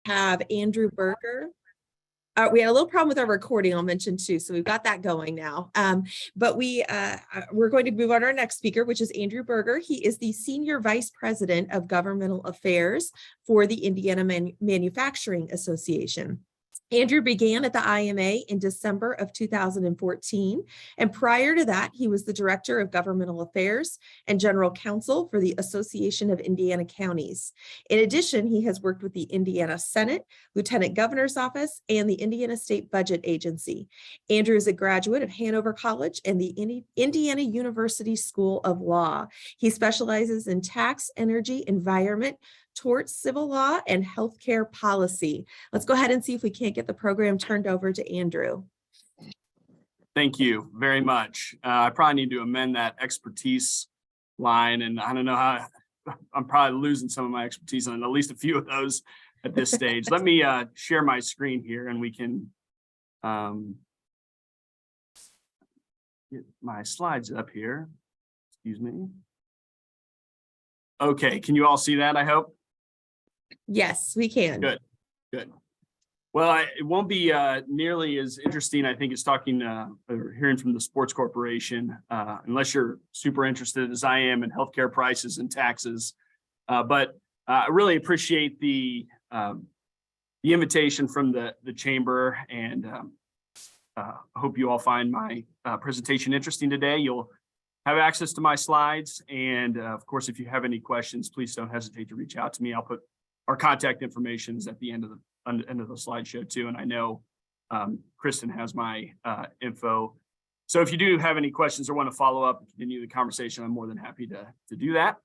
have Andrew Berger. We had a little problem with our recording, I'll mention too, so we've got that going now. But we're going to move on to our next speaker, which is Andrew Berger. He is the Senior Vice President of Governmental Affairs for the Indiana Manufacturing Association. Andrew began at the IMA in December of 2014, and prior to that, he was the Director of Governmental Affairs and General Counsel for the Association of Indiana Counties. In addition, he has worked with the Indiana Senate, Lieutenant Governor's Office, and the Indiana State Budget Agency. Andrew is a graduate of Hanover College and the Indiana University School of Law. He specializes in tax, energy, environment, torts, civil law, and healthcare policy. Let's go ahead and see if we can't get the program turned over to Andrew. Thank you very much. I probably need to amend that expertise line, and I don't know how, I'm probably losing some of my expertise on at least a few of those at this stage. Let me share my screen here and we can get my slides up here. Excuse me. Okay, can you all see that, I hope? Yes, we can. Good, good. Well, it won't be nearly as interesting, I think, as talking or hearing from the Sports Corporation, unless you're super interested as I am in healthcare prices and taxes. But I really appreciate the invitation from the chamber, and I hope you all find my presentation interesting today. You'll have access to my slides, and of course, if you have any questions, please don't hesitate to reach out to me. I'll put our contact information is at the end of the slideshow too, and I know Kristen has my info. So if you do have any questions or want to follow up and continue the conversation, I'm more than happy to do that.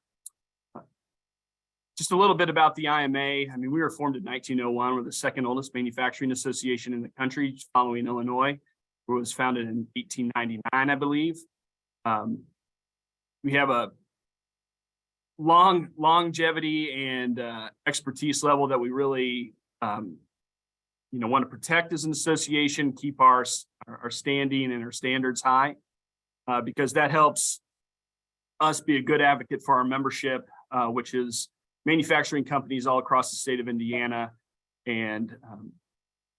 Just a little bit about the IMA. I mean, we were formed in 1901. We're the second oldest manufacturing association in the country, following Illinois, who was founded in 1899, I believe. We have a longevity and expertise level that we really want to protect as an association, keep our standing and our standards high, because that helps us be a good advocate for our membership, which is manufacturing companies all across the state of Indiana. And of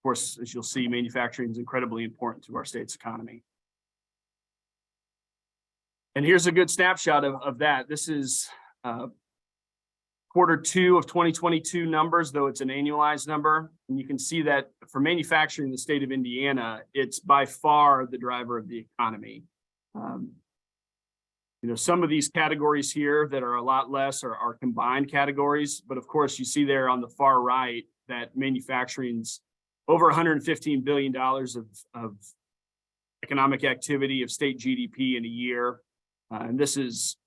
course, as you'll see, manufacturing is incredibly important to our state's economy. And here's a good snapshot of that. This is Q2 of 2022 numbers, though it's an annualized number. And you can see that for manufacturing in the state of Indiana, it's by far the driver of the economy. Some of these categories here that are a lot less are combined categories. But of course, you see there on the far right that manufacturing's over $115 billion of economic activity of state GDP in a year. And this is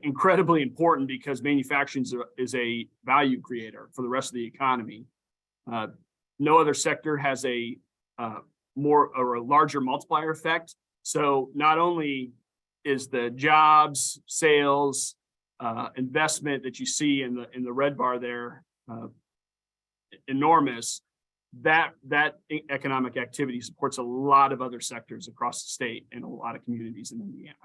incredibly important because manufacturing is a value creator for the rest of the economy. No other sector has a larger multiplier effect. So not only is the jobs, sales, investment that you see in the red bar there enormous, that economic activity supports a lot of other sectors across the state and a lot of communities in Indiana.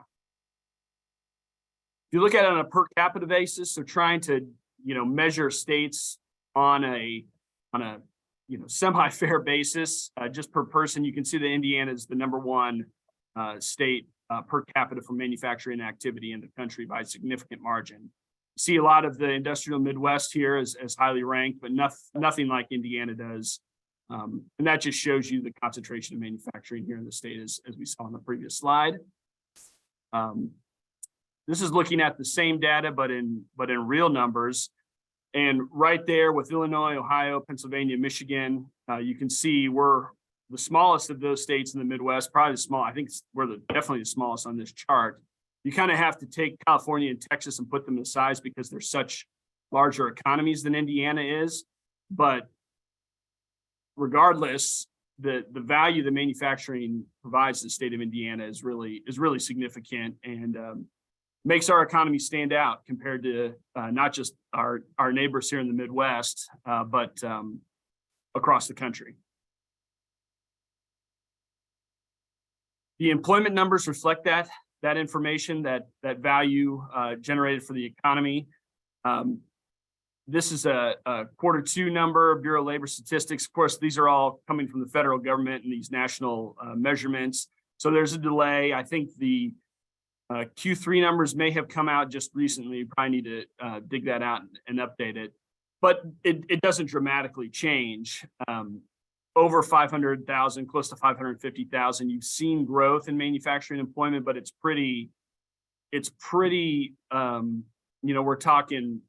If you look at it on a per capita basis, so trying to measure states on a semi-fair basis, just per person, you can see that Indiana is the #1 state per capita for manufacturing activity in the country by a significant margin. You see a lot of the industrial Midwest here as highly ranked, but nothing like Indiana does. And that just shows you the concentration of manufacturing here in the state, as we saw on the previous slide. This is looking at the same data, but in real numbers. And right there with Illinois, Ohio, Pennsylvania, Michigan, you can see we're the smallest of those states in the Midwest, probably the small. I think we're definitely the smallest on this chart. You kind of have to take California and Texas and put them aside because they're such larger economies than Indiana is. But regardless, the value that manufacturing provides to the state of Indiana is really significant and makes our economy stand out compared to not just our neighbors here in the Midwest, but across the country. The employment numbers reflect that information, that value generated for the economy. This is a Q2 number, Bureau of Labor Statistics. Of course, these are all coming from the federal government and these national measurements. So there's a delay. I think the Q3 numbers may have come out just recently. You probably need to dig that out and update it. But it doesn't dramatically change. Over 500,000, close to 550,000. You've seen growth in manufacturing employment, but it's pretty, we're talking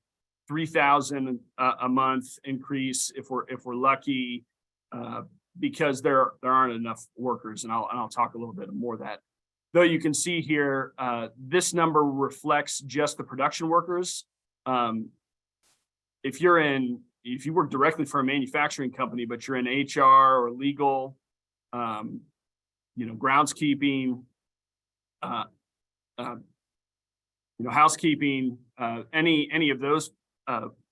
3,000 a month increase if we're lucky, because there aren't enough workers, and I'll talk a little bit more of that. Though you can see here, this number reflects just the production workers. If you work directly for a manufacturing company, but you're in HR or legal, groundskeeping, housekeeping, any of those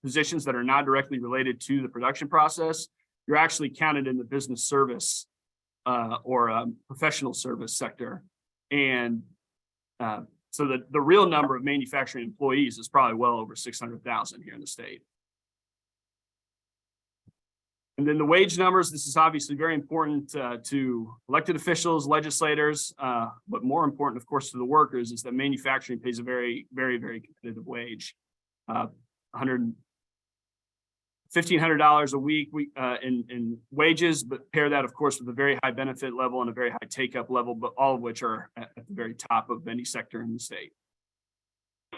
positions that are not directly related to the production process, you're actually counted in the business service or professional service sector. And so the real number of manufacturing employees is probably well over 600,000 here in the state. And then the wage numbers, this is obviously very important to elected officials, legislators, but more important, of course, to the workers, is that manufacturing pays a very, very, very competitive wage. $1,500 a week in wages, but pair that, of course, with a very high benefit level and a very high take-up level, but all of which are at the very top of any sector in the state. A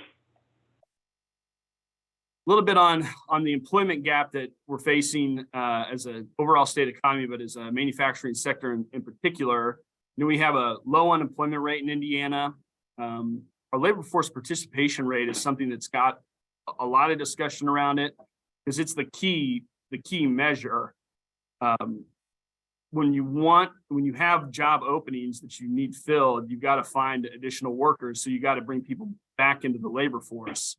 little bit on the employment gap that we're facing as an overall state economy, but as a manufacturing sector in particular. We have a low unemployment rate in Indiana. Our labor force participation rate is something that's got a lot of discussion around it, because it's the key measure. When you have job openings that you need filled, you've got to find additional workers. So you got to bring people back into the labor force.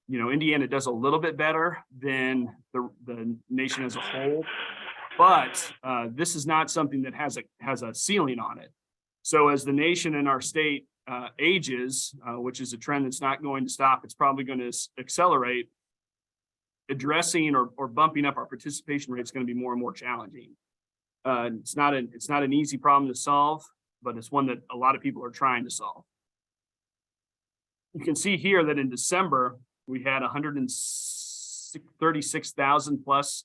Indiana does a little bit better than the nation as a whole, but this is not something that has a ceiling on it. So as the nation and our state ages, which is a trend that's not going to stop, it's probably going to accelerate. Addressing or bumping up our participation rate is going to be more and more challenging. It's not an easy problem to solve, but it's one that a lot of people are trying to solve. You can see here that in December, we had 136,000 plus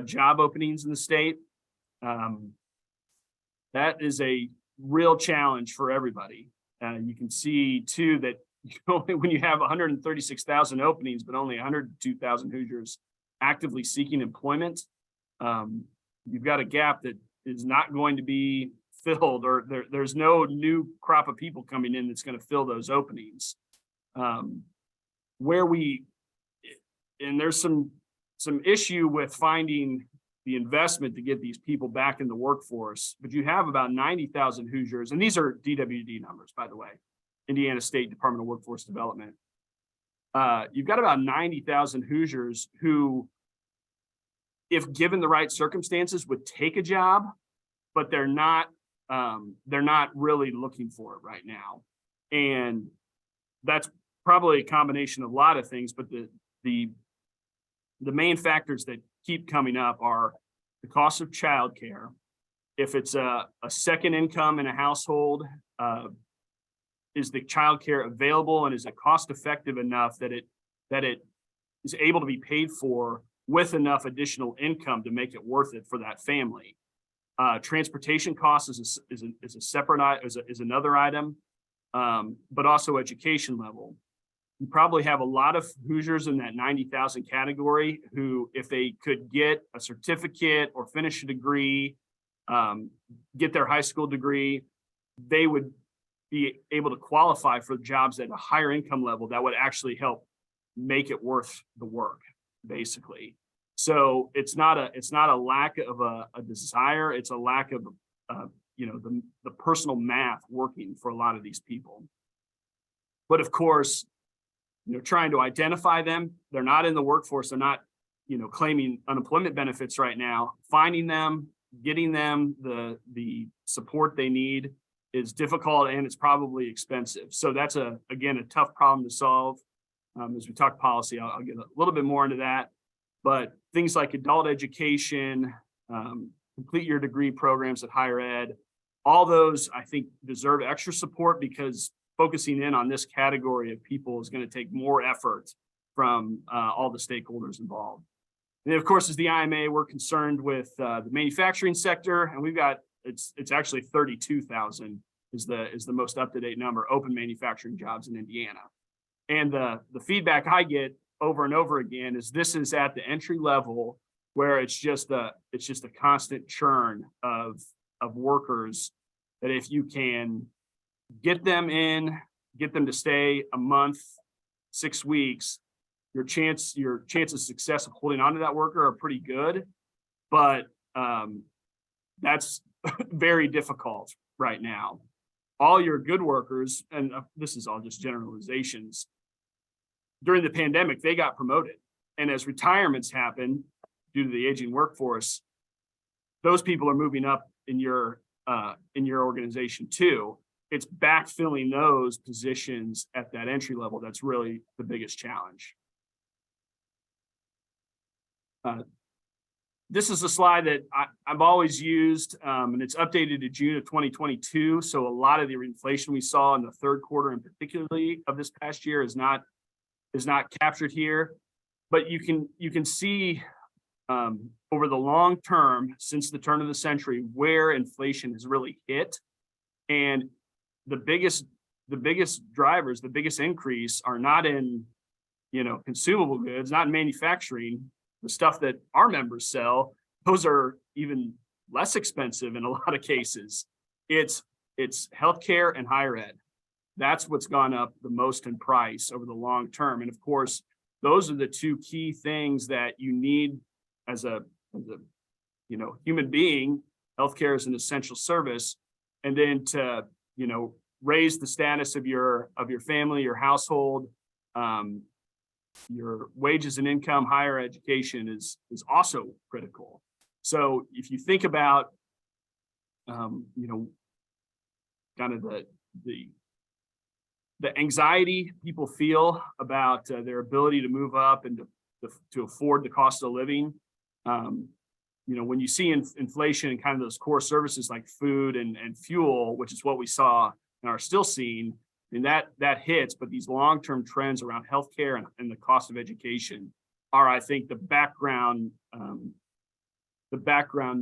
job openings in the state. That is a real challenge for everybody. You can see too that when you have 136,000 openings, but only 102,000 Hoosiers actively seeking employment, you've got a gap that is not going to be filled, or there's no new crop of people coming in that's going to fill those openings. And there's some issue with finding the investment to get these people back in the workforce, but you have about 90,000 Hoosiers, and these are DWD numbers, by the way, Indiana State Department of Workforce Development. You've got about 90,000 Hoosiers who, if given the right circumstances, would take a job, but they're not really looking for it right now. And that's probably a combination of a lot of things, but the main factors that keep coming up are the cost of childcare. If it's a second income in a household, is the childcare available, and is it cost effective enough that it is able to be paid for with enough additional income to make it worth it for that family? Transportation costs is a separate is another item, but also education level. You probably have a lot of Hoosiers in that 90,000 category who, if they could get a certificate or finish a degree, get their high school degree, they would be able to qualify for jobs at a higher income level that would actually help make it worth the work, basically. So it's not a lack of a desire, it's a lack of the personal math working for a lot of these people. But of course, trying to identify them, they're not in the workforce, they're not claiming unemployment benefits right now. Finding them, getting them the support they need is difficult, and it's probably expensive. So that's again a tough problem to solve. As we talk policy, I'll get a little bit more into that. But things like adult education, complete your degree programs at higher ed, all those I think deserve extra support because focusing in on this category of people is going to take more effort from all the stakeholders involved. And then, of course, as the IMA, we're concerned with the manufacturing sector, and we've got it's actually 32,000 is the most up-to-date number, open manufacturing jobs in Indiana. And the feedback I get over and over again is this is at the entry level where it's just a constant churn of workers that if you can get them to stay a month, 6 weeks, your chance of success of holding on to that worker are pretty good, but that's very difficult right now. All your good workers, and this is all just generalizations, during the pandemic, they got promoted. And as retirements happen due to the aging workforce, those people are moving up in your organization too. It's backfilling those positions at that entry level that's really the biggest challenge. This is a slide that I've always used, and it's updated to June of 2022. So a lot of the inflation we saw in the third quarter, and particularly of this past year, is not captured here. But you can see over the long term, since the turn of the century, where inflation has really hit, and the biggest drivers, the biggest increase are not in consumable goods, not in manufacturing. The stuff that our members sell, those are even less expensive in a lot of cases. It's healthcare and higher ed. That's what's gone up the most in price over the long term. And of course, those are the two key things that you need as a human being. Healthcare is an essential service, and then to raise the status of your family, your household. Your wages and income, higher education is also critical. So if you think about, kind of the anxiety people feel about their ability to move up and to afford the cost of living, when you see inflation in kind of those core services like food and fuel, which is what we saw and are still seeing, and that hits, but these long-term trends around healthcare and the cost of education are, I think, the background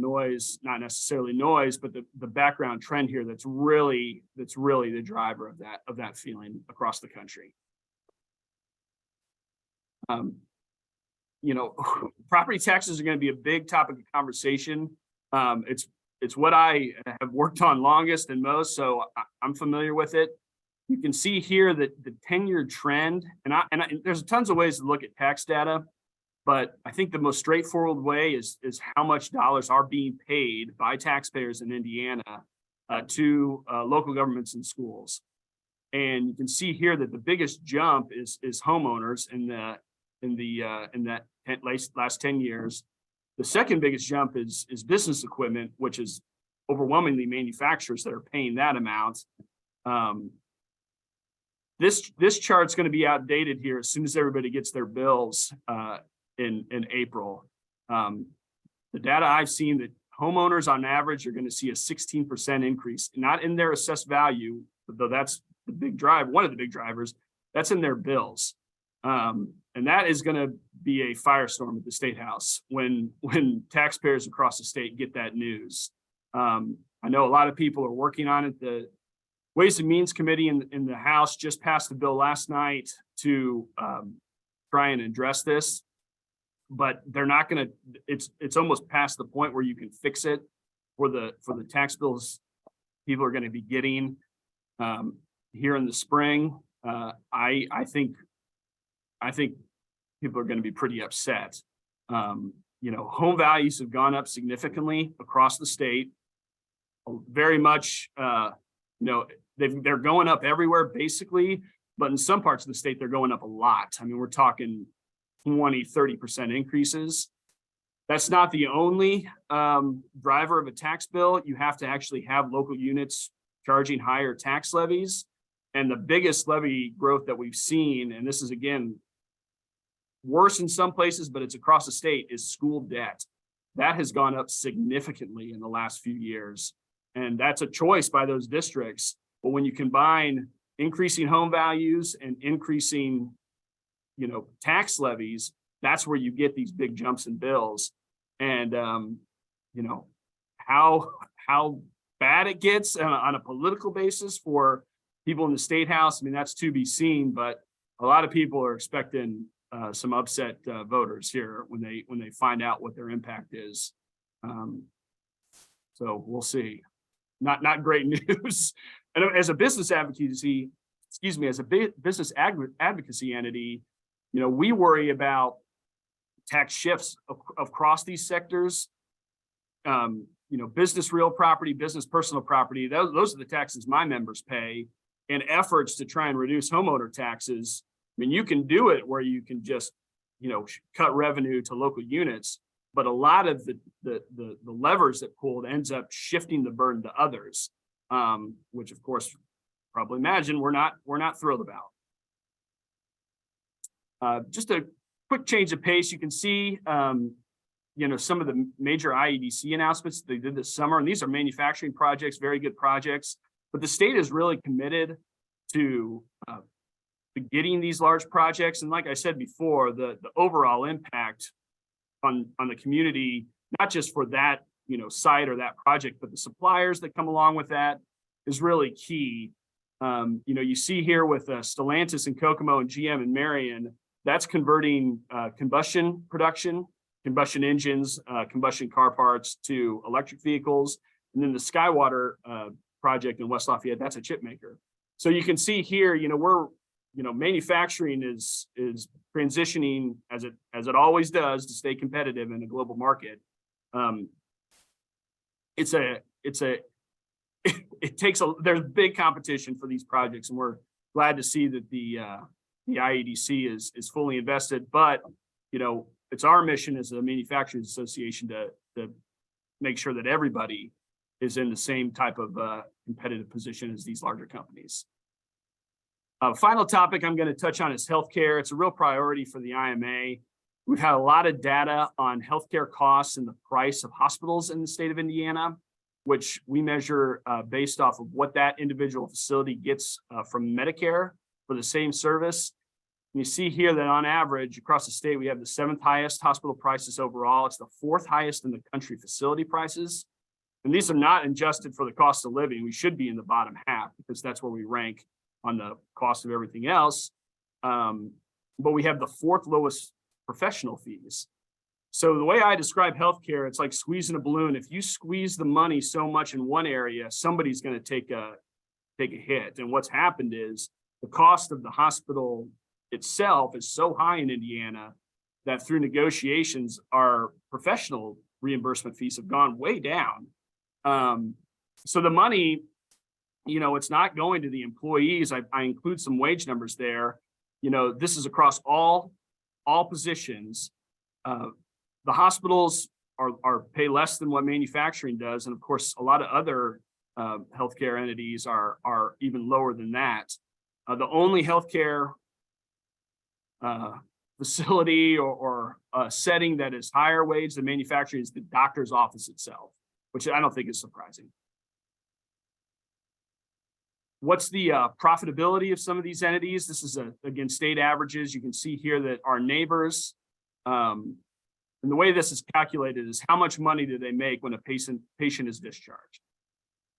noise, not necessarily noise, but the background trend here that's really the driver of that feeling across the country. Property taxes are going to be a big topic of conversation. It's what I have worked on longest and most, so I'm familiar with it. You can see here that the 10-year trend, and there's tons of ways to look at tax data, but I think the most straightforward way is how much dollars are being paid by taxpayers in Indiana to local governments and schools. And you can see here that the biggest jump is homeowners in that last 10 years. The second biggest jump is business equipment, which is overwhelmingly manufacturers that are paying that amount. This chart's going to be outdated here as soon as everybody gets their bills in April. The data I've seen that homeowners on average are going to see a 16% increase, not in their assessed value, though that's the big drive, one of the big drivers, that's in their bills. And that is going to be a firestorm at the State House when taxpayers across the state get that news. I know a lot of people are working on it. The Ways and Means Committee in the House just passed a bill last night to try and address this, but they're not going to. It's almost past the point where you can fix it for the tax bills people are going to be getting here in the spring. I think people are going to be pretty upset. Home values have gone up significantly across the state. Very much, they're going up everywhere basically, but in some parts of the state, they're going up a lot. I mean, we're talking 20-30% increases. That's not the only driver of a tax bill. You have to actually have local units charging higher tax levies. And the biggest levy growth that we've seen, and this is again worse in some places, but it's across the state, is school debt. That has gone up significantly in the last few years. And that's a choice by those districts. But when you combine increasing home values and increasing, tax levies, that's where you get these big jumps in bills. And, how bad it gets on a political basis for people in the state house, I mean, that's to be seen, but a lot of people are expecting some upset voters here when they find out what their impact is. So we'll see. Not great news. And as a business advocacy, business advocacy entity, we worry about tax shifts across these sectors. Business real property, business personal property, those are the taxes my members pay, and efforts to try and reduce homeowner taxes. I mean, you can do it where you can just, cut revenue to local units, but a lot of the levers that pulled ends up shifting the burden to others, which of course, probably imagine we're not thrilled about. Just a quick change of pace. You can see, some of the major IEDC announcements they did this summer, and these are manufacturing projects, very good projects, but the state is really committed to getting these large projects. And like I said before, the overall impact on the community, not just for that, site or that project, but the suppliers that come along with that is really key. You see here with Stellantis and Kokomo and GM and Marion, that's converting combustion production, combustion engines, combustion car parts to electric vehicles. And then the Skywater project in West Lafayette, that's a chip maker. So you can see here, we're, manufacturing is transitioning as it always does to stay competitive in a global market. There's big competition for these projects, and we're glad to see that the IEDC is fully invested. But it's our mission as a manufacturers association to make sure that everybody is in the same type of competitive position as these larger companies. Final topic I'm going to touch on is healthcare. It's a real priority for the IMA. We've had a lot of data on healthcare costs and the price of hospitals in the state of Indiana, which we measure based off of what that individual facility gets from Medicare for the same service. And you see here that on average across the state, we have the 7th highest hospital prices overall. It's the 4th highest in the country facility prices. And these are not adjusted for the cost of living. We should be in the bottom half because that's where we rank on the cost of everything else. But we have the 4th lowest professional fees. So the way I describe healthcare, it's like squeezing a balloon. If you squeeze the money so much in one area, somebody's going to take a hit. And what's happened is the cost of the hospital itself is so high in Indiana that through negotiations, our professional reimbursement fees have gone way down. So the money, it's not going to the employees. I include some wage numbers there. This is across all positions. The hospitals are pay less than what manufacturing does. And of course, a lot of other healthcare entities are even lower than that. The only healthcare facility or setting that is higher wage than manufacturing is the doctor's office itself, which I don't think is surprising. What's the profitability of some of these entities? This is, again, state averages. You can see here that our neighbors, and the way this is calculated is how much money do they make when a patient is discharged.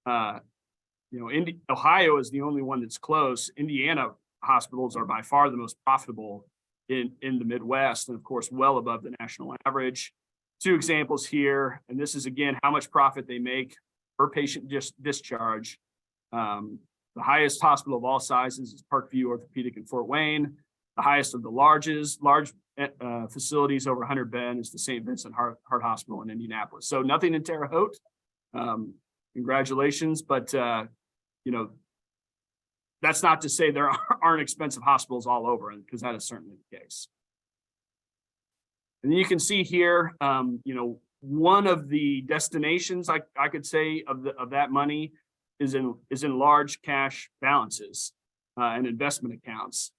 Ohio is the only one that's close. Indiana hospitals are by far the most profitable in the Midwest, and of course, well above the national average. 2 examples here, and this is again how much profit they make per patient discharge. The highest hospital of all sizes is Parkview Orthopedic in Fort Wayne. The highest of the large facilities over 100 bed is the St. Vincent Heart Hospital in Indianapolis. So nothing in Terre Haute. Congratulations, but that's not to say there aren't expensive hospitals all over, because that is certainly the case. And then you can see here, one of the destinations I could say of that money is in large cash balances. and investment accounts.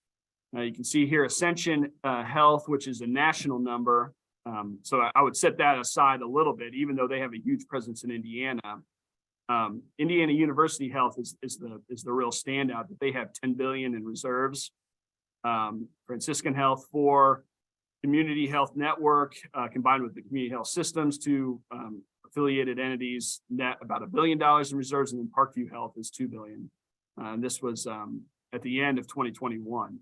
You can see here Ascension Health, which is a national number. So I would set that aside a little bit, even though they have a huge presence in Indiana. Indiana University Health is the real standout, that they have 10 billion in reserves. Franciscan Health, 4, Community Health Network, combined with the Community Health Systems, 2 affiliated entities, net about $1 billion in reserves, and then Parkview Health is 2 billion. This was at the end of 2021.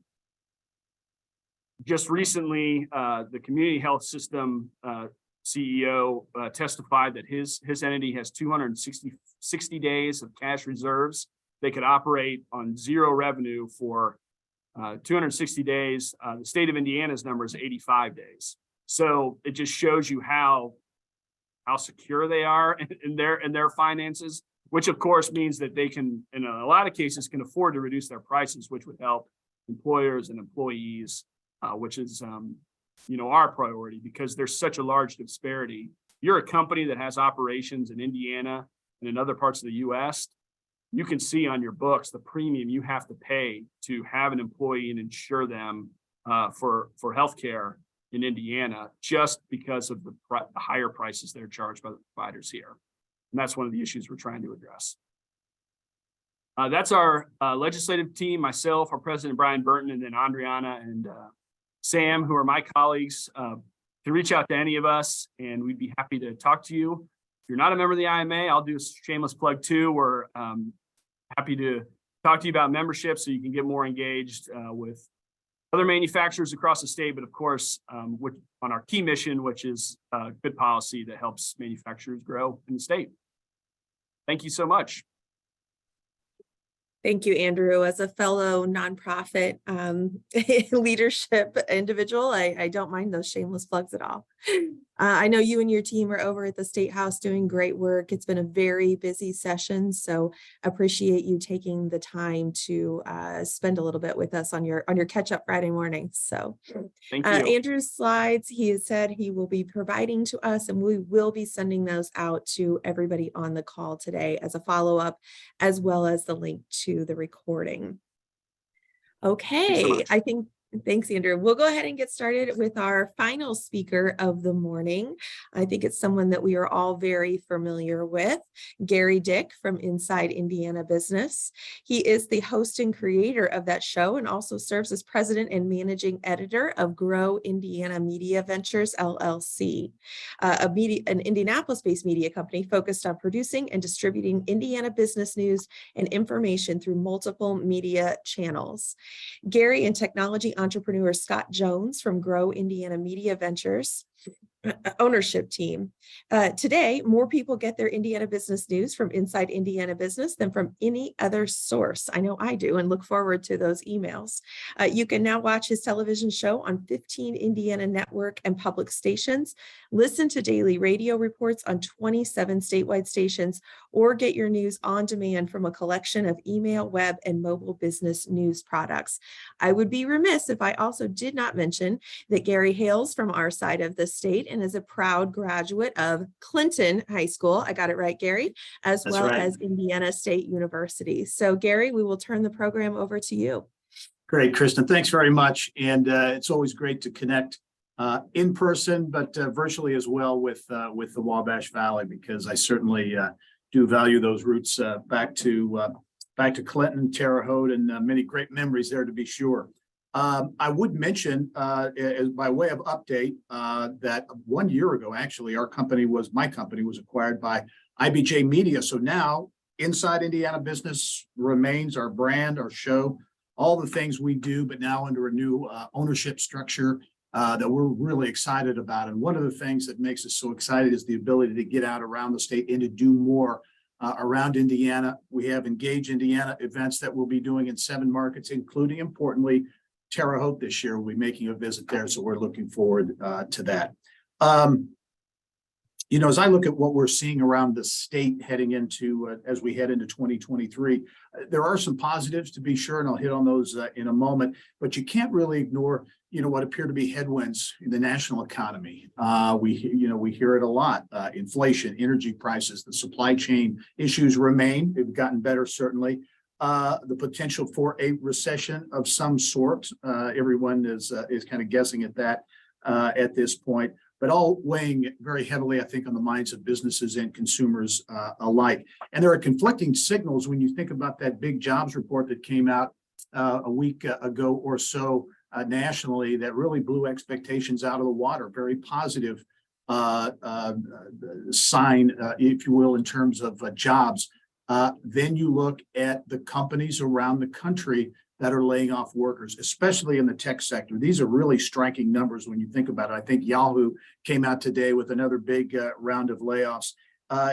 Just recently, the Community Health System CEO testified that his entity has 260 days of cash reserves. They could operate on 0 revenue for 260 days. The state of Indiana's number is 85 days. So it just shows you how secure they are in their finances, which of course means that they can, in a lot of cases, can afford to reduce their prices, which would help employers and employees, which is our priority, because there's such a large disparity. You're a company that has operations in Indiana and in other parts of the US, you can see on your books the premium you have to pay to have an employee and insure them for healthcare in Indiana, just because of the higher prices they're charged by the providers here. And that's one of the issues we're trying to address. That's our legislative team, myself, our president, Brian Burton, and then Adriana and Sam, who are my colleagues. Can reach out to any of us and we'd be happy to talk to you. If you're not a member of the IMA, I'll do a shameless plug too. We're happy to talk to you about membership so you can get more engaged with other manufacturers across the state, but of course, on our key mission, which is good policy that helps manufacturers grow in the state. Thank you so much. Thank you, Andrew. As a fellow nonprofit leadership individual, I don't mind those shameless plugs at all. I know you and your team are over at the State House doing great work. It's been a very busy session, so appreciate you taking the time to spend a little bit with us on your catch-up Friday morning. So thank you. Andrew's slides, he has said he will be providing to us, and we will be sending those out to everybody on the call today as a follow-up, as well as the link to the recording. Okay, thanks, Andrew. We'll go ahead and get started with our final speaker of the morning. I think it's someone that we are all very familiar with, Gary Dick from Inside Indiana Business. He is the host and creator of that show and also serves as president and managing editor of Grow Indiana Media Ventures, LLC, an Indianapolis-based media company focused on producing and distributing Indiana business news and information through multiple media channels. Gary and technology entrepreneur Scott Jones from Grow Indiana Media Ventures ownership team. Today, more people get their Indiana business news from Inside Indiana Business than from any other source. I know I do, and look forward to those emails. You can now watch his television show on 15 Indiana network and public stations, listen to daily radio reports on 27 statewide stations, or get your news on demand from a collection of email, web, and mobile business news products. I would be remiss if I also did not mention that Gary hails from our side of the state and is a proud graduate of Clinton High School. I got it right, Gary, as well as Indiana State University. So Gary, we will turn the program over to you. Great, Kristen. Thanks very much. And it's always great to connect in person, but virtually as well with the Wabash Valley, because I certainly do value those roots back to Clinton, Terre Haute, and many great memories there, to be sure. I would mention, by way of update, that 1 year ago, actually, my company was acquired by IBJ Media. So now Inside Indiana Business remains our brand, our show, all the things we do, but now under a new ownership structure that we're really excited about. And one of the things that makes us so excited is the ability to get out around the state and to do more around Indiana. We have Engage Indiana events that we'll be doing in 7 markets, including, importantly, Terre Haute this year. We'll be making a visit there, so we're looking forward to that. As I look at what we're seeing around the state heading into, as we head into 2023, there are some positives, to be sure, and I'll hit on those in a moment, but you can't really ignore, what appear to be headwinds in the national economy. We hear it a lot. Inflation, energy prices, the supply chain issues remain. They've gotten better, certainly. the potential for a recession of some sort. Everyone is kind of guessing at that at this point, but all weighing very heavily, I think, on the minds of businesses and consumers alike. And there are conflicting signals when you think about that big jobs report that came out a week ago or so nationally that really blew expectations out of the water. Very positive sign, if you will, in terms of jobs. Then you look at the companies around the country that are laying off workers, especially in the tech sector. These are really striking numbers when you think about it. I think Yahoo came out today with another big round of layoffs.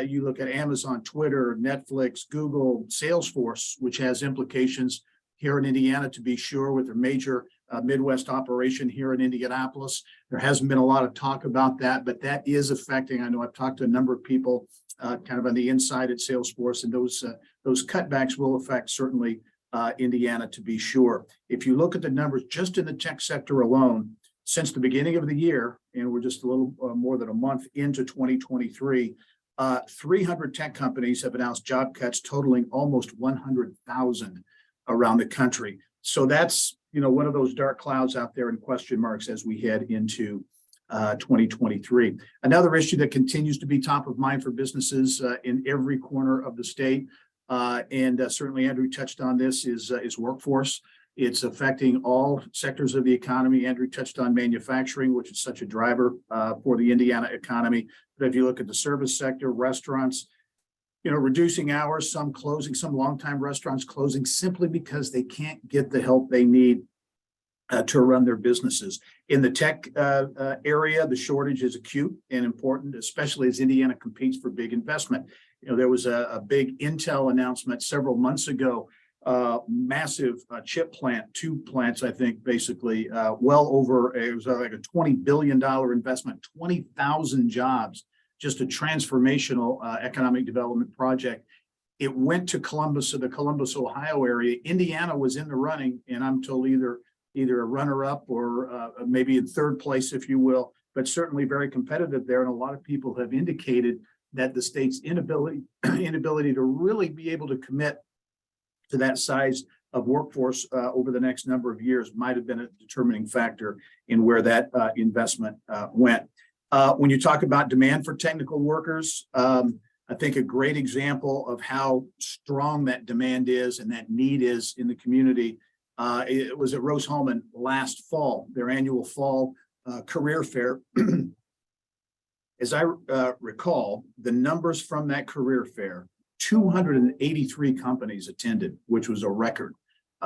You look at Amazon, Twitter, Netflix, Google, Salesforce, which has implications here in Indiana, to be sure, with a major Midwest operation here in Indianapolis. There hasn't been a lot of talk about that, but that is affecting. I know I've talked to a number of people kind of on the inside at Salesforce, and those cutbacks will affect certainly Indiana, to be sure. If you look at the numbers just in the tech sector alone, since the beginning of the year, and we're just a little more than a month into 2023, 300 tech companies have announced job cuts totaling almost 100,000 around the country. So that's, one of those dark clouds out there and question marks as we head into 2023. Another issue that continues to be top of mind for businesses in every corner of the state, and certainly Andrew touched on this, is workforce. It's affecting all sectors of the economy. Andrew touched on manufacturing, which is such a driver for the Indiana economy. But if you look at the service sector, restaurants, reducing hours, some closing, some longtime restaurants closing simply because they can't get the help they need to run their businesses. In the tech area, the shortage is acute and important, especially as Indiana competes for big investment. There was a big Intel announcement several months ago, massive chip plant, 2 plants, I think, basically well over, it was like a $20 billion investment, 20,000 jobs, just a transformational economic development project. It went to Columbus, the Columbus, Ohio area. Indiana was in the running, and I'm told either a runner-up or maybe in third place, if you will, but certainly very competitive there. And a lot of people have indicated that the state's inability to really be able to commit to that size of workforce over the next number of years might have been a determining factor in where that investment went. When you talk about demand for technical workers, I think a great example of how strong that demand is and that need is in the community, it was at Rose-Hulman last fall, their annual fall career fair. As I recall, the numbers from that career fair, 283 companies attended, which was a record.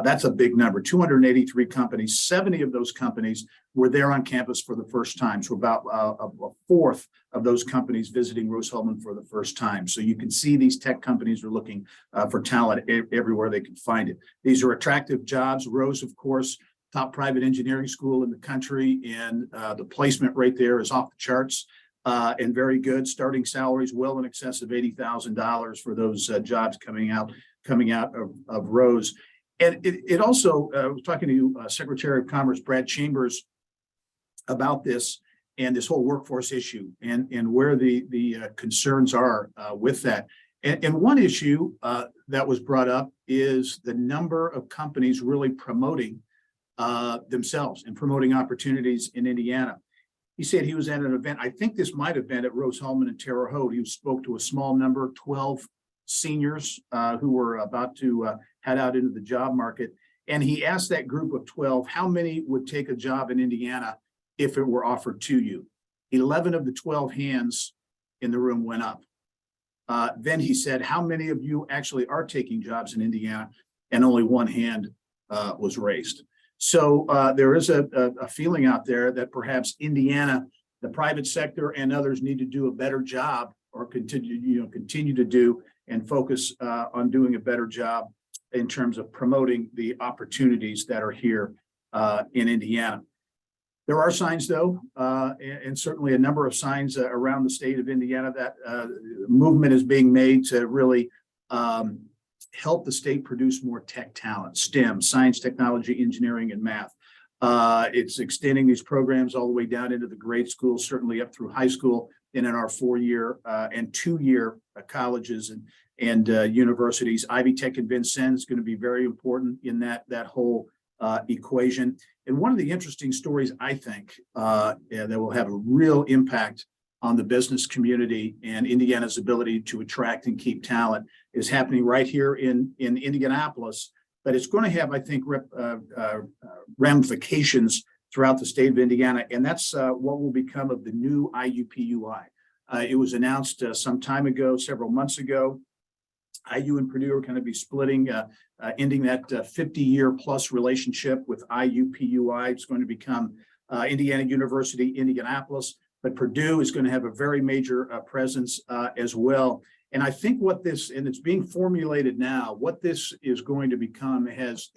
That's a big number, 283 companies. 70 of those companies were there on campus for the first time. So about a fourth of those companies visiting Rose-Hulman for the first time. So you can see these tech companies are looking for talent everywhere they can find it. These are attractive jobs. Rose, of course, top private engineering school in the country, and the placement rate there is off the charts and very good. Starting salaries well in excess of $80,000 for those jobs coming out of Rose. And it also, I was talking to Secretary of Commerce Brad Chambers about this and this whole workforce issue and where the concerns are with that. And one issue that was brought up is the number of companies really promoting themselves and promoting opportunities in Indiana. He said he was at an event, I think this might have been at Rose-Hulman in Terre Haute. He spoke to a small number, 12 seniors who were about to head out into the job market. And he asked that group of 12, how many would take a job in Indiana if it were offered to you? 11 of the 12 hands in the room went up. Then he said, how many of you actually are taking jobs in Indiana? And only one hand was raised. So there is a feeling out there that perhaps Indiana, the private sector and others need to do a better job or continue to do and focus on doing a better job in terms of promoting the opportunities that are here in Indiana. There are signs, though, and certainly a number of signs around the state of Indiana that movement is being made to really help the state produce more tech talent, STEM, science, technology, engineering, and math. It's extending these programs all the way down into the grade school, certainly up through high school, and in our 4-year and 2-year colleges. universities. Ivy Tech and Vincennes is going to be very important in that whole equation. And one of the interesting stories, I think, that will have a real impact on the business community and Indiana's ability to attract and keep talent is happening right here in Indianapolis. But it's going to have, I think, ramifications throughout the state of Indiana, and that's what will become of the new IUPUI. It was announced some time ago, several months ago. IU and Purdue are going to be splitting, ending that 50-year plus relationship with IUPUI. It's going to become Indiana University, Indianapolis, but Purdue is going to have a very major presence as well. And I think what this, and it's being formulated now, what this is going to become has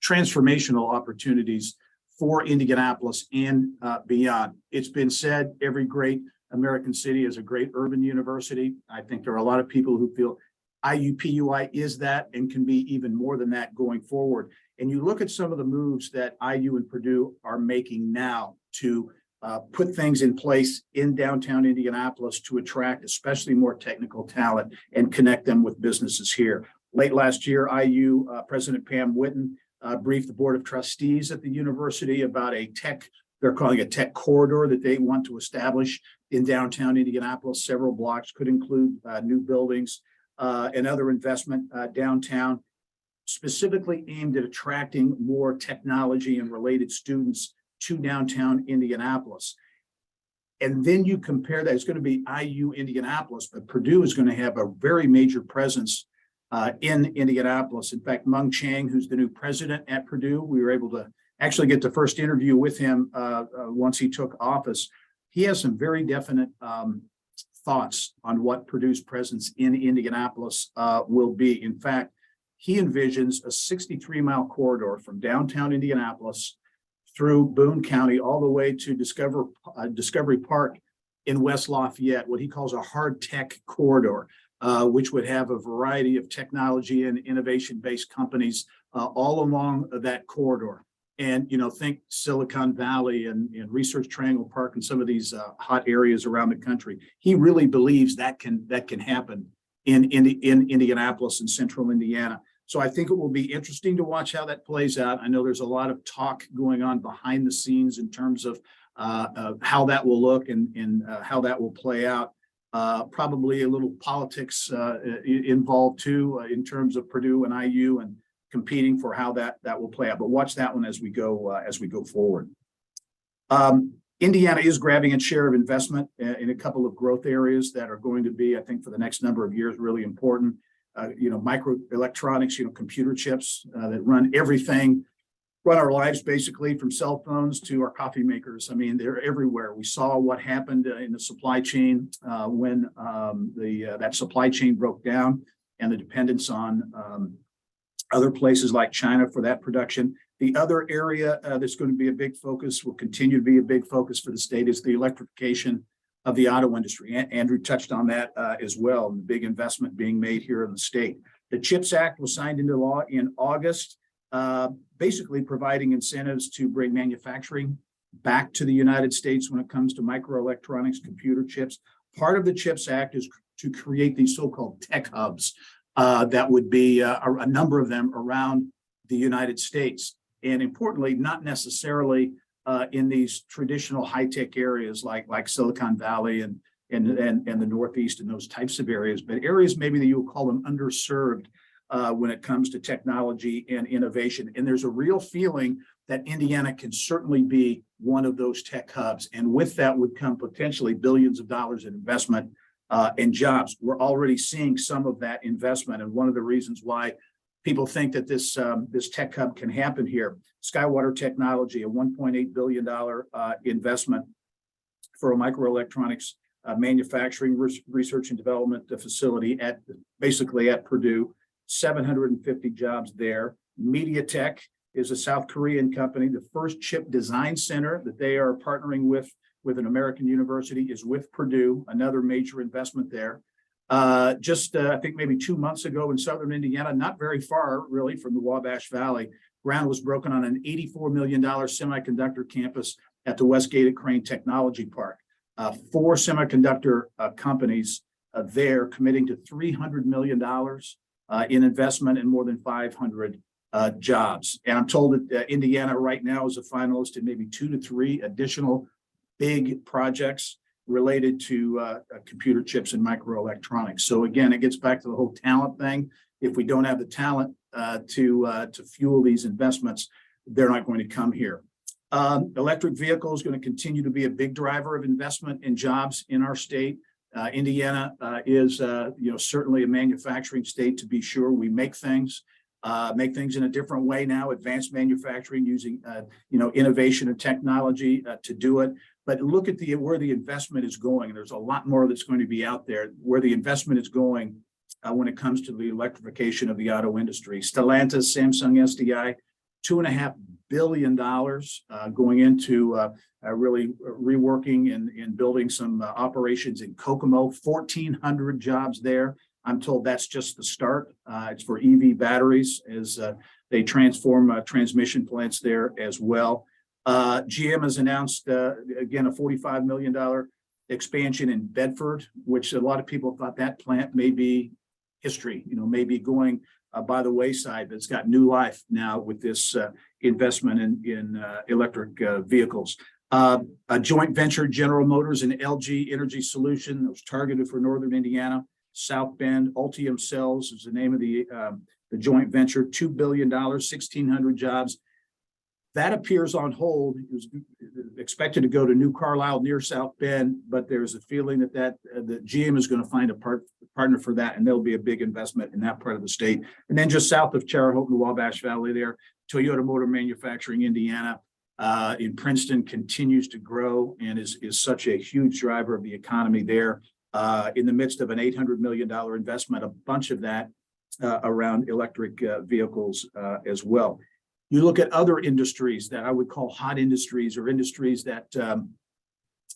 transformational opportunities for Indianapolis and beyond. It's been said every great American city is a great urban university. I think there are a lot of people who feel IUPUI is that and can be even more than that going forward. And you look at some of the moves that IU and Purdue are making now to put things in place in downtown Indianapolis to attract especially more technical talent and connect them with businesses here. Late last year, IU President Pam Whitten briefed the Board of Trustees at the university about they're calling a tech corridor that they want to establish in downtown Indianapolis. Several blocks could include new buildings and other investment downtown, specifically aimed at attracting more technology and related students to downtown Indianapolis. And then you compare that, it's going to be IU Indianapolis, but Purdue is going to have a very major presence in Indianapolis. In fact, Mung Chiang, who's the new president at Purdue, we were able to actually get the first interview with him once he took office. He has some very definite thoughts on what Purdue's presence in Indianapolis will be. In fact, he envisions a 63-mile corridor from downtown Indianapolis through Boone County all the way to Discovery Park in West Lafayette, what he calls a hard tech corridor, which would have a variety of technology and innovation-based companies all along that corridor. And, think Silicon Valley and Research Triangle Park and some of these hot areas around the country. He really believes that can happen in Indianapolis and central Indiana. So I think it will be interesting to watch how that plays out. I know there's a lot of talk going on behind the scenes in terms of how that will look and how that will play out. Probably a little politics involved too in terms of Purdue and IU and competing for how that will play out. But watch that one as we go forward. Indiana is grabbing its share of investment in a couple of growth areas that are going to be, I think, for the next number of years, really important. Microelectronics, computer chips that run our lives basically, from cell phones to our coffee makers. I mean, they're everywhere. We saw what happened in the supply chain when that supply chain broke down and the dependence on other places like China for that production. The other area that's going to be a big focus, will continue to be a big focus for the state, is the electrification of the auto industry. Andrew touched on that as well, and the big investment being made here in the state. The CHIPS Act was signed into law in August, basically providing incentives to bring manufacturing back to the United States when it comes to microelectronics, computer chips. Part of the CHIPS Act is to create these so-called tech hubs that would be a number of them around the United States. And importantly, not necessarily in these traditional high-tech areas like Silicon Valley and the Northeast and those types of areas, but areas maybe that you would call them underserved when it comes to technology and innovation. And there's a real feeling that Indiana can certainly be one of those tech hubs. And with that would come potentially billions of dollars in investment and jobs. We're already seeing some of that investment. And one of the reasons why people think that this tech hub can happen here, Skywater Technology, a $1.8 billion investment for a microelectronics manufacturing research and development facility basically at Purdue, 750 jobs there. MediaTek is a South Korean company. The first chip design center that they are partnering with an American university is with Purdue, another major investment there. I think maybe 2 months ago in southern Indiana, not very far really from the Wabash Valley, ground was broken on an $84 million semiconductor campus at the Westgate at Crane Technology Park. 4 semiconductor companies there, committing to $300 million in investment and more than 500 jobs. And I'm told that Indiana right now is a finalist in maybe 2 to 3 additional big projects related to computer chips and microelectronics. So again, it gets back to the whole talent thing. If we don't have the talent to fuel these investments, they're not going to come here. Electric vehicle is going to continue to be a big driver of investment in jobs in our state. Indiana is, certainly a manufacturing state, to be sure. We make things in a different way now, advanced manufacturing using, innovation and technology to do it. But look at where the investment is going. There's a lot more that's going to be out there where the investment is going when it comes to the electrification of the auto industry. Stellantis, Samsung SDI, $2.5 billion going into really reworking and building some operations in Kokomo, 1,400 jobs there. I'm told that's just the start. It's for EV batteries as they transform transmission plants there as well. GM has announced, again, a $45 million expansion in Bedford, which a lot of people thought that plant may be history, may be going by the wayside, but it's got new life now with this investment in electric vehicles. A joint venture, General Motors and LG Energy Solution, that was targeted for Northern Indiana. South Bend, Ultium Cells is the name of the joint venture, $2 billion, 1,600 jobs. That appears on hold. It was expected to go to New Carlisle near South Bend, but there's a feeling that the GM is going to find a partner for that, and there'll be a big investment in that part of the state. And then just south of Terre Haute in the Wabash Valley there, Toyota Motor Manufacturing Indiana in Princeton continues to grow and is such a huge driver of the economy there. In the midst of an $800 million investment, a bunch of that around electric vehicles as well. You look at other industries that I would call hot industries or industries that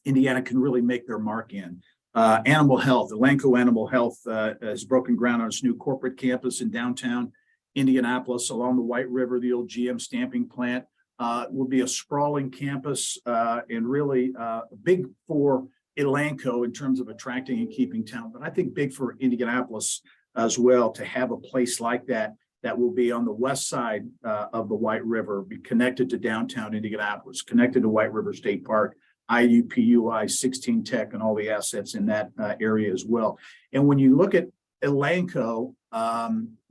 Indiana can really make their mark in. Animal health, Elanco Animal Health has broken ground on its new corporate campus in downtown Indianapolis along the White River. The old GM stamping plant will be a sprawling campus and really big for Elanco in terms of attracting and keeping talent, but I think big for Indianapolis as well to have a place like that will be on the west side of the White River, be connected to downtown Indianapolis, connected to White River State Park, IUPUI, 16 Tech, and all the assets in that area as well. And when you look at Elanco,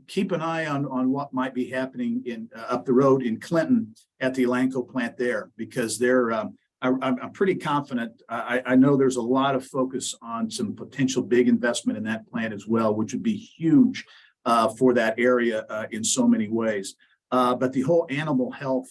keep an eye on what might be happening in up the road in Clinton at the Elanco plant there, because they're I'm pretty confident. I know there's a lot of focus on some potential big investment in that plant as well, which would be huge for that area in so many ways. But the whole animal health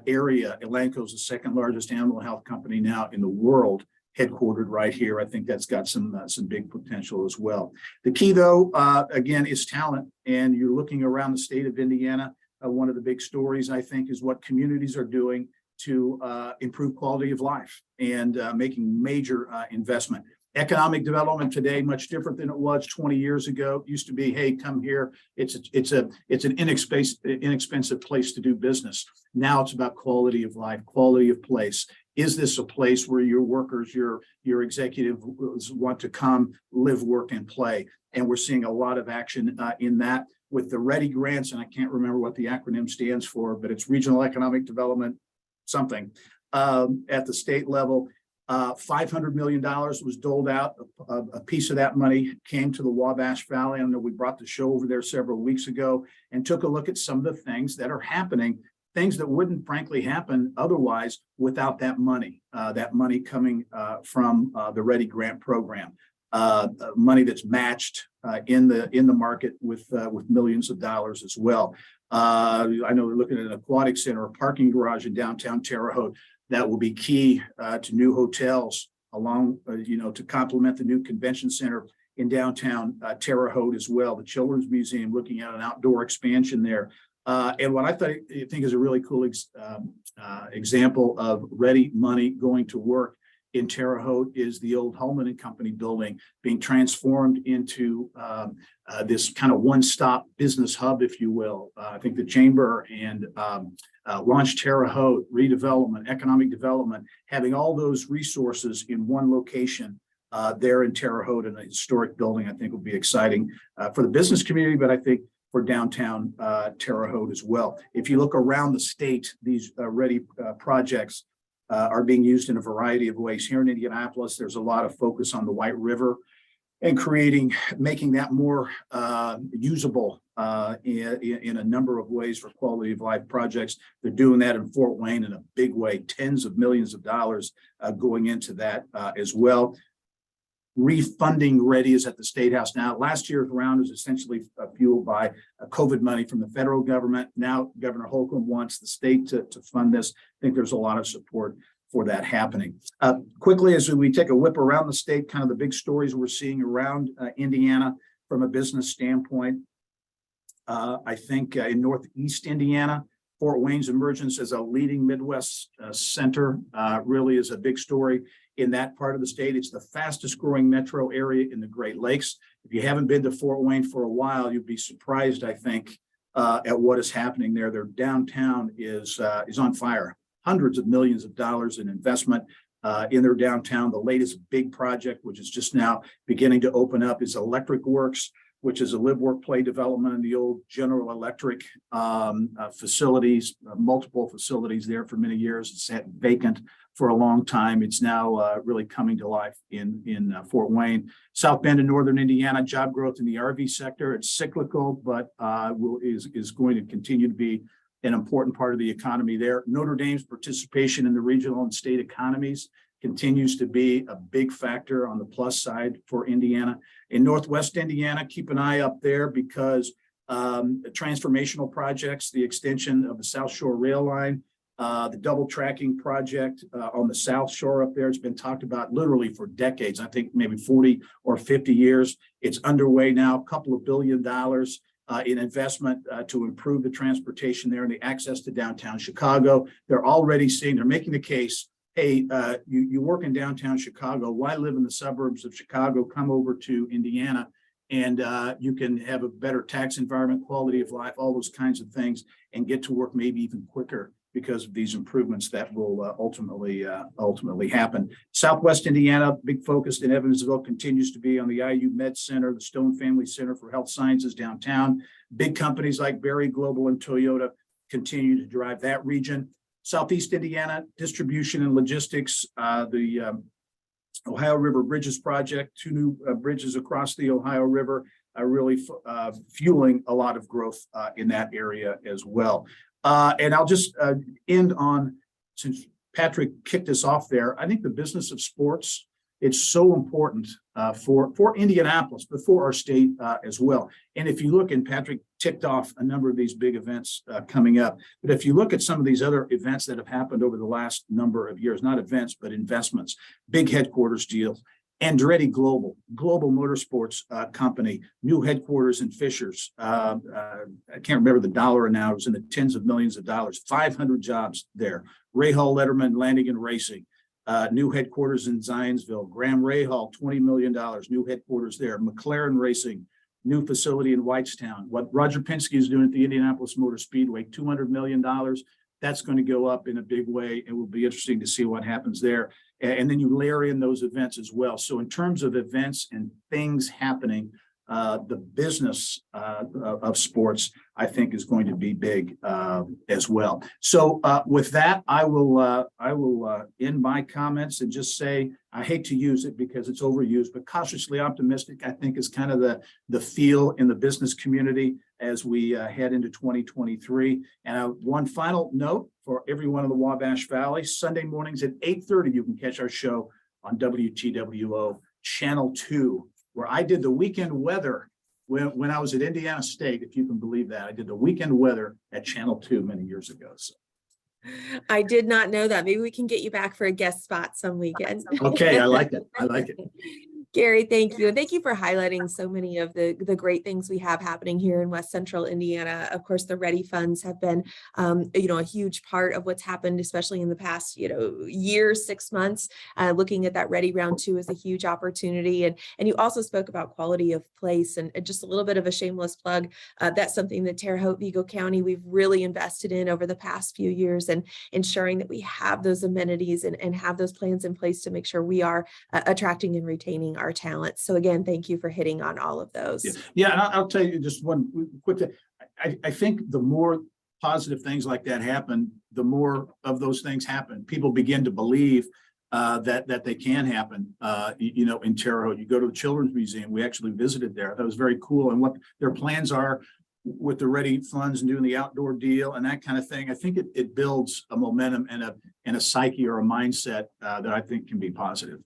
area, Elanco is the second largest animal health company now in the world, headquartered right here. I think that's got some big potential as well. The key, though, again, is talent. And you're looking around the state of Indiana. One of the big stories, I think, is what communities are doing to improve quality of life and making major investment. Economic development today, much different than it was 20 years ago. It used to be, hey, come here. It's an inexpensive place to do business. Now it's about quality of life, quality of place. Is this a place where your workers, your executives want to come, live, work, and play? And we're seeing a lot of action in that with the READY grants, and I can't remember what the acronym stands for, but it's Regional Economic Development something at the state level. $500 million was doled out. A piece of that money came to the Wabash Valley. I know we brought the show over there several weeks ago and took a look at some of the things that are happening, things that wouldn't frankly happen otherwise without that money coming from the READY grant program. Money that's matched in the market with millions of dollars as well. I know they're looking at an aquatic center, a parking garage in downtown Terre Haute that will be key to new hotels along, to complement the new convention center in downtown Terre Haute as well. The Children's Museum looking at an outdoor expansion there. And what I think is a really cool example of READY money going to work in Terre Haute is the old Holman and Company building being transformed into this kind of one-stop business hub, if you will. I think the Chamber and Launch Terre Haute, redevelopment, economic development, having all those resources in one location there in Terre Haute in a historic building, I think will be exciting for the business community, but I think for downtown Terre Haute as well. If you look around the state, these ready projects are being used in a variety of ways. Here in Indianapolis, there's a lot of focus on the White River and making that more usable in a number of ways for quality of life projects. They're doing that in Fort Wayne in a big way, tens of millions of dollars going into that as well. Refunding ready is at the State House now. Last year's round was essentially fueled by COVID money from the federal government. Now Governor Holcomb wants the state to fund this. I think there's a lot of support for that happening. Quickly, as we take a whip around the state, kind of the big stories we're seeing around Indiana from a business standpoint. I think in Northeast Indiana, Fort Wayne's emergence as a leading Midwest center really is a big story in that part of the state. It's the fastest growing metro area in the Great Lakes. If you haven't been to Fort Wayne for a while, you'd be surprised, I think, at what is happening there. Their downtown is on fire. Hundreds of millions of dollars in investment in their downtown. The latest big project, which is just now beginning to open up, is Electric Works, which is a live, work, play development in the old General Electric facilities, multiple facilities there for many years. It's sat vacant for a long time. It's now really coming to life in Fort Wayne. South Bend in northern Indiana, job growth in the RV sector. It's cyclical, but is going to continue to be an important part of the economy there. Notre Dame's participation in the regional and state economies continues to be a big factor on the plus side for Indiana. In Northwest Indiana, keep an eye up there because transformational projects, the extension of the South Shore Rail Line, the double tracking project on the South Shore up there, it's been talked about literally for decades. I think maybe 40 or 50 years. It's underway now, a couple of $2 billion in investment to improve the transportation there and the access to downtown Chicago. They're making the case, hey, you work in downtown Chicago, why live in the suburbs of Chicago? Come over to Indiana and you can have a better tax environment, quality of life, all those kinds of things, and get to work maybe even quicker because of these improvements that will ultimately happen. Southwest Indiana, big focus in Evansville continues to be on the IU Med Center, the Stone Family Center for Health Sciences downtown. Big companies like Berry Global and Toyota continue to drive that region. Southeast Indiana, distribution and logistics, the Ohio River Bridges Project, 2 new bridges across the Ohio River are really fueling a lot of growth in that area as well. And I'll just end on, since Patrick kicked us off there, I think the business of sports, it's so important for Indianapolis, but for our state as well. And if you look, and Patrick ticked off a number of these big events coming up, but if you look at some of these other events that have happened over the last number of years, not events, but investments, big headquarters deals, Andretti Global motorsports company, new headquarters in Fishers. I can't remember the dollar now. It was in the tens of millions of dollars, 500 jobs there. Rahal Letterman Landing and Racing, new headquarters in Zionsville. Graham Rahal, $20 million, new headquarters there. McLaren Racing, new facility in Whitestown. What Roger Penske is doing at the Indianapolis Motor Speedway, $200 million. That's going to go up in a big way. It will be interesting to see what happens there. And then you layer in those events as well. So in terms of events and things happening, the business of sports, I think, is going to be big as well. So with that, I will end my comments and just say, I hate to use it because it's overused, but cautiously optimistic, I think, is kind of the feel in the business community as we head into 2023. And one final note for everyone in the Wabash Valley, Sunday mornings at 8:30, you can catch our show on WTWO Channel 2, where I did the weekend weather when I was at Indiana State, if you can believe that. I did the weekend weather at Channel 2 many years ago. So. I did not know that. Maybe we can get you back for a guest spot some weekend. Okay, I like it. I like it. Gary, thank you. And thank you for highlighting so many of the great things we have happening here in West Central Indiana. Of course, the Ready funds have been, a huge part of what's happened, especially in the past, year, 6 months. Looking at that Ready Round 2 is a huge opportunity. And you also spoke about quality of place, and just a little bit of a shameless plug. That's something that Terre Haute, Vigo County, we've really invested in over the past few years, and ensuring that we have those amenities and have those plans in place to make sure we are attracting and retaining our talent. So again, thank you for hitting on all of those. Yeah, and I'll tell you just one quick thing. I think the more positive things like that happen, the more of those things happen. People begin to believe that they can happen. In Terre Haute, you go to the Children's Museum. We actually visited there. That was very cool. And what their plans are with the Ready funds and doing the outdoor deal and that kind of thing. I think it builds a momentum and a psyche or a mindset that I think can be positive.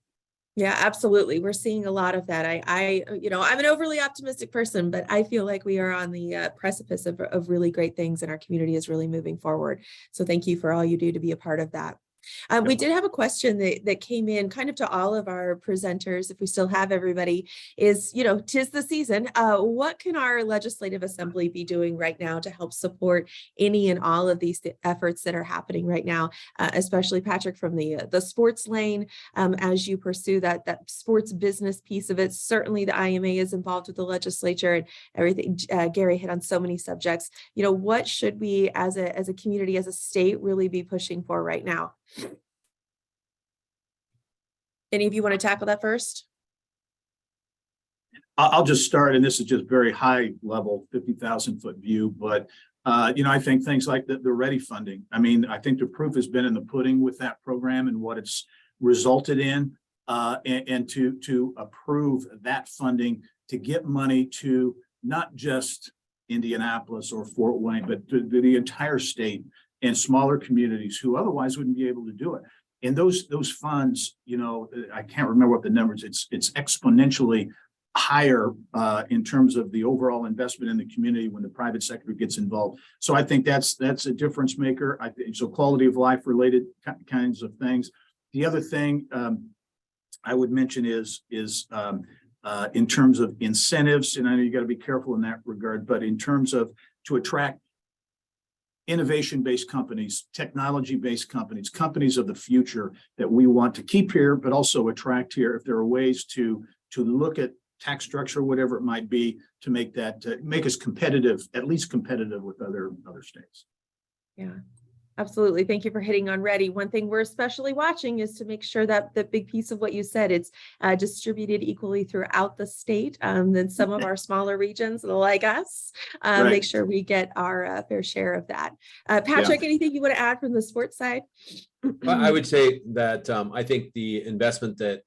Yeah, absolutely. We're seeing a lot of that. I'm an overly optimistic person, but I feel like we are on the precipice of really great things, and our community is really moving forward. So thank you for all you do to be a part of that. We did have a question that came in kind of to all of our presenters, if we still have everybody, is, 'tis the season. What can our legislative assembly be doing right now to help support any and all of these efforts that are happening right now, especially Patrick, from the sports lane, as you pursue that sports business piece of it? Certainly the IMA is involved with the legislature and everything. Gary hit on so many subjects. What should we as a community, as a state, really be pushing for right now? Any of you want to tackle that first? I'll just start, and this is just very high level, 50,000-foot view. But I think things like the Ready funding. I mean, I think the proof has been in the pudding with that program and what it's resulted in, and to approve that funding to get money to not just Indianapolis or Fort Wayne, but to the entire state and smaller communities who otherwise wouldn't be able to do it. And those funds, I can't remember what the numbers. It's exponentially higher in terms of the overall investment in the community when the private sector gets involved. So I think that's a difference maker. I think so. Quality of life related kinds of things. The other thing I would mention is in terms of incentives, and I know you got to be careful in that regard, but in terms of to attract innovation-based companies, technology-based companies, companies of the future that we want to keep here, but also attract here. If there are ways to look at tax structure, whatever it might be, to make that make us competitive, at least competitive with other states. Yeah. Absolutely. Thank you for hitting on Ready. One thing we're especially watching is to make sure that the big piece of what you said, it's distributed equally throughout the state. Then some of our smaller regions like us, Right. Make sure we get our fair share of that. Patrick, anything you want to add from the sports side? I would say that I think the investment that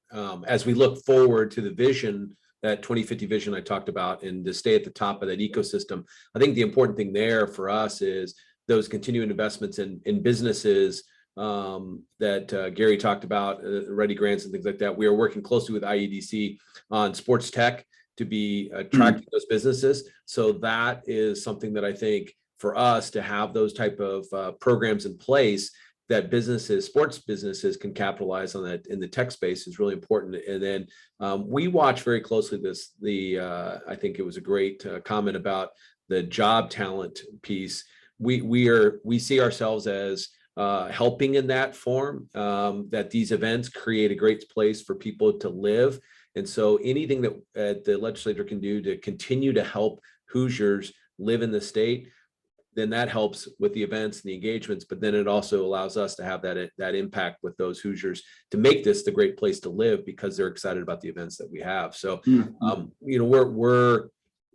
as we look forward to the vision, that 2050 vision I talked about, and to stay at the top of that ecosystem, I think the important thing there for us is those continuing investments in businesses that Gary talked about, Ready grants and things like that. We are working closely with IEDC on sports tech to be attracting those businesses. So that is something that I think for us to have those type of programs in place that sports businesses can capitalize on that in the tech space is really important. And then we watch very closely I think it was a great comment about the job talent piece. We see ourselves as helping in that form, that these events create a great place for people to live. And so anything that the legislature can do to continue to help Hoosiers live in the state, then that helps with the events and the engagements, but then it also allows us to have that impact with those Hoosiers to make this the great place to live because they're excited about the events that we have. So,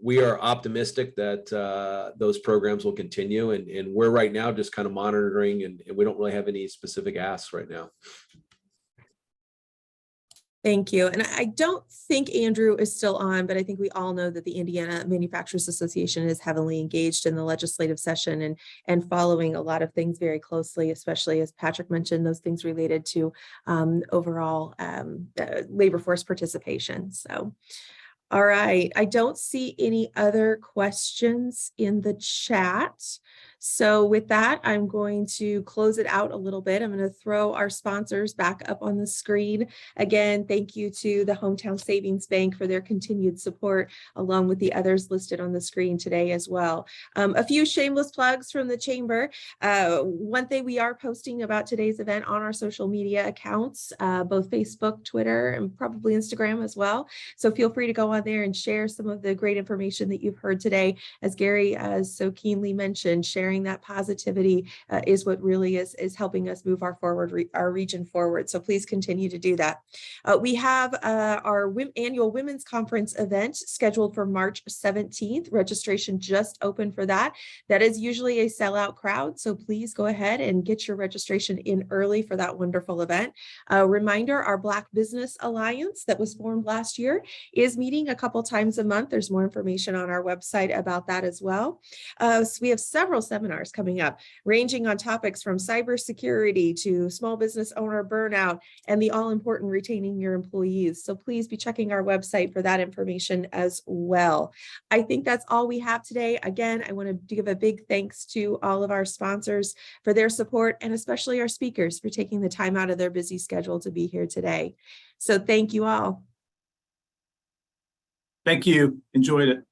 we are optimistic that those programs will continue, and we're right now just kind of monitoring, and we don't really have any specific asks right now. Thank you. And I don't think Andrew is still on, but I think we all know that the Indiana Manufacturers Association is heavily engaged in the legislative session and following a lot of things very closely, especially as Patrick mentioned, those things related to overall labor force participation. So, all right. I don't see any other questions in the chat. So with that, I'm going to close it out a little bit. I'm going to throw our sponsors back up on the screen. Again, thank you to the Hometown Savings Bank for their continued support, along with the others listed on the screen today as well. A few shameless plugs from the chamber. One thing, we are posting about today's event on our social media accounts, both Facebook, Twitter, and probably Instagram as well. So feel free to go on there and share some of the great information that you've heard today. As Gary has so keenly mentioned, sharing that positivity is what really is helping us move our region forward. So please continue to do that. We have our annual Women's Conference event scheduled for March 17th. Registration just opened for that. That is usually a sellout crowd, so please go ahead and get your registration in early for that wonderful event. Reminder, our Black Business Alliance that was formed last year is meeting a couple times a month. There's more information on our website about that as well. So we have several seminars coming up, ranging on topics from cybersecurity to small business owner burnout and the all-important retaining your employees. So please be checking our website for that information as well. I think that's all we have today. Again, I want to give a big thanks to all of our sponsors for their support, and especially our speakers for taking the time out of their busy schedule to be here today. So thank you all. Thank you. Enjoyed it.